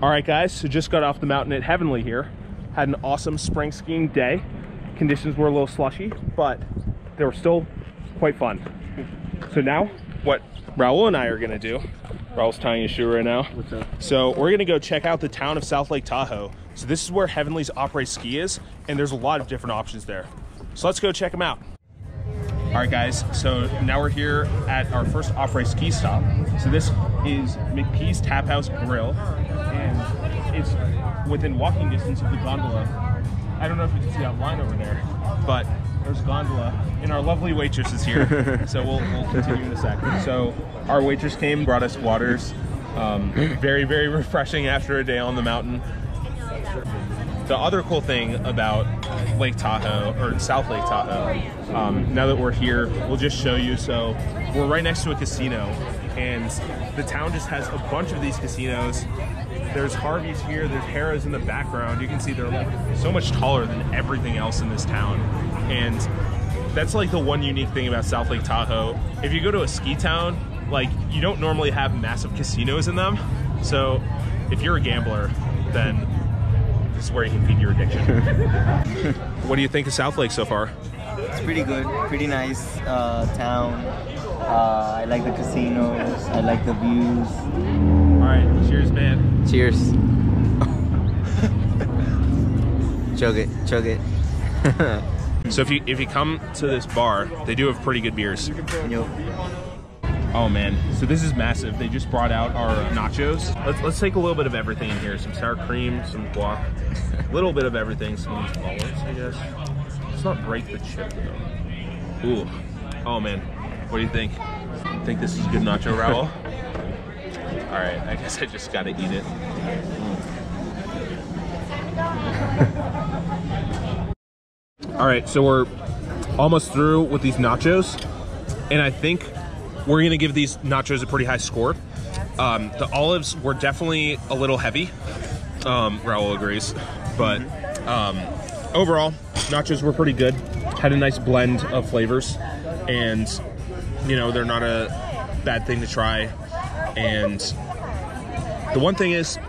All right, guys, so just got off the mountain at Heavenly here. Had an awesome spring skiing day. Conditions were a little slushy, but they were still quite fun. So now, what Raul and I are gonna do, Raul's tying his shoe right now. What's up? So we're gonna go check out the town of South Lake Tahoe. So this is where Heavenly's après ski is, and there's a lot of different options there. So let's go check them out. All right, guys, so now we're here at our first après ski stop. So this is McPee's Tap House Grill, and it's within walking distance of the gondola. I don't know if you can see that line over there, but there's a gondola, and our lovely waitress is here. So we'll continue in a second. So our waitress came, brought us waters. Very, very refreshing after a day on the mountain. The other cool thing about Lake Tahoe, or South Lake Tahoe, now that we're here, we'll just show you. So we're right next to a casino, and the town just has a bunch of these casinos. There's Harvey's here, there's Harrah's in the background. You can see they're like so much taller than everything else in this town. And that's like the one unique thing about South Lake Tahoe. If you go to a ski town, like you don't normally have massive casinos in them. So if you're a gambler, then this is where you can feed your addiction. What do you think of South Lake so far? It's pretty good, pretty nice town. I like the casinos, I like the views. All right, cheers, man. Cheers. Chug it, chug it. So if you come to this bar, they do have pretty good beers. Yep. Oh man, so this is massive. They just brought out our nachos. Let's take a little bit of everything in here. Some sour cream, some guac, a little bit of everything. Some of these olives, I guess. Let's not break the chip though. Ooh, oh man, what do you think? Think this is a good nacho, Raul? All right, I guess I just gotta eat it. All right, so we're almost through with these nachos, and I think we're gonna give these nachos a pretty high score. The olives were definitely a little heavy. Raul agrees, but overall, nachos were pretty good. Had a nice blend of flavors, and you know, they're not a bad thing to try. And the one thing is,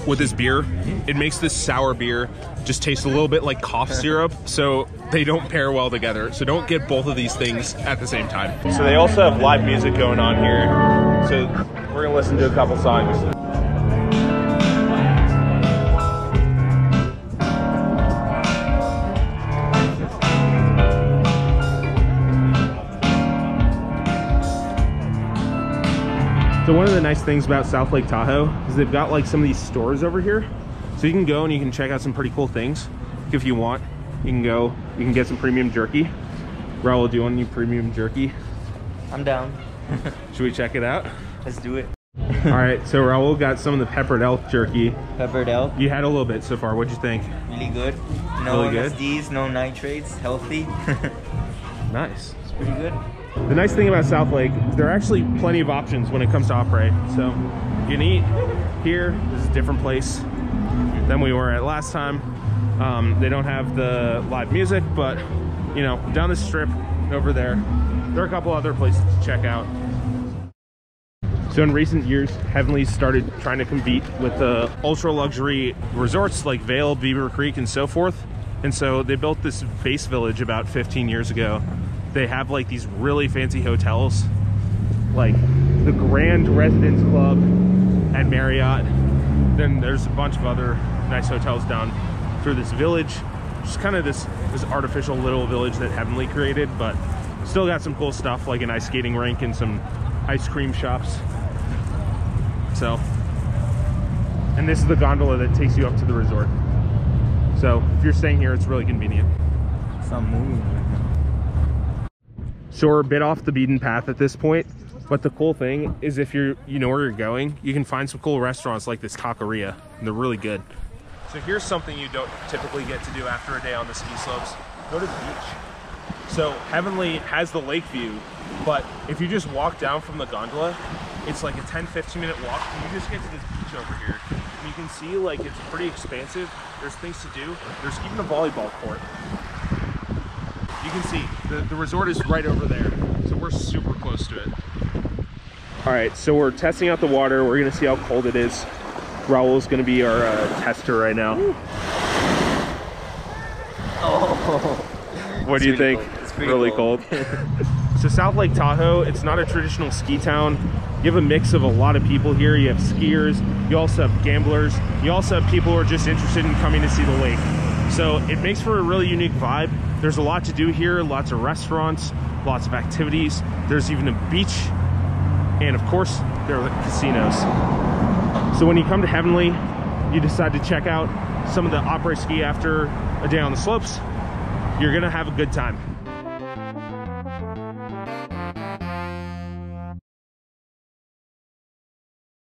with this beer, it makes this sour beer just taste a little bit like cough syrup, so they don't pair well together. So don't get both of these things at the same time. So they also have live music going on here. So we're gonna listen to a couple songs. So one of the nice things about South Lake Tahoe is they've got like some of these stores over here. So you can go and you can check out some pretty cool things. If you want, you can go, you can get some premium jerky. Raul, do you want any premium jerky? I'm down. Should we check it out? Let's do it. All right, so Raul got some of the peppered elk jerky. Peppered elk. You had a little bit so far. What'd you think? Really good. No really good? MSGs, no nitrates, healthy. Nice. It's pretty good. The nice thing about South Lake is there are actually plenty of options when it comes to après. So you can eat here. This is a different place than we were at last time. They don't have the live music, but you know, down the strip over there are a couple other places to check out. So in recent years, Heavenly started trying to compete with the ultra luxury resorts like Vail, Beaver Creek, and so forth. And so they built this base village about 15 years ago. They have like these really fancy hotels, like the Grand Residence Club and Marriott. Then there's a bunch of other nice hotels down through this village. Just kind of this artificial little village that Heavenly created, but still got some cool stuff like an ice skating rink and some ice cream shops. So, and this is the gondola that takes you up to the resort. So if you're staying here, it's really convenient. Some movie. So we're a bit off the beaten path at this point, but the cool thing is if you know where you're going, you can find some cool restaurants like this taqueria, and they're really good. So here's something you don't typically get to do after a day on the ski slopes. Go to the beach. So Heavenly has the lake view, but if you just walk down from the gondola, it's like a 10-15 minute walk, and you just get to this beach over here. And you can see like it's pretty expansive. There's things to do. There's even a volleyball court. You can see the resort is right over there, so we're super close to it. All right, so we're testing out the water. We're gonna see how cold it is. Raul's gonna be our tester right now. Oh. What do you think? Cold. It's pretty really cold. So South Lake Tahoe, it's not a traditional ski town. You have a mix of a lot of people here. You have skiers, you also have gamblers, you also have people who are just interested in coming to see the lake. So it makes for a really unique vibe. There's a lot to do here, lots of restaurants, lots of activities. There's even a beach, and of course, there are casinos. So when you come to Heavenly, you decide to check out some of the après ski after a day on the slopes, you're gonna have a good time.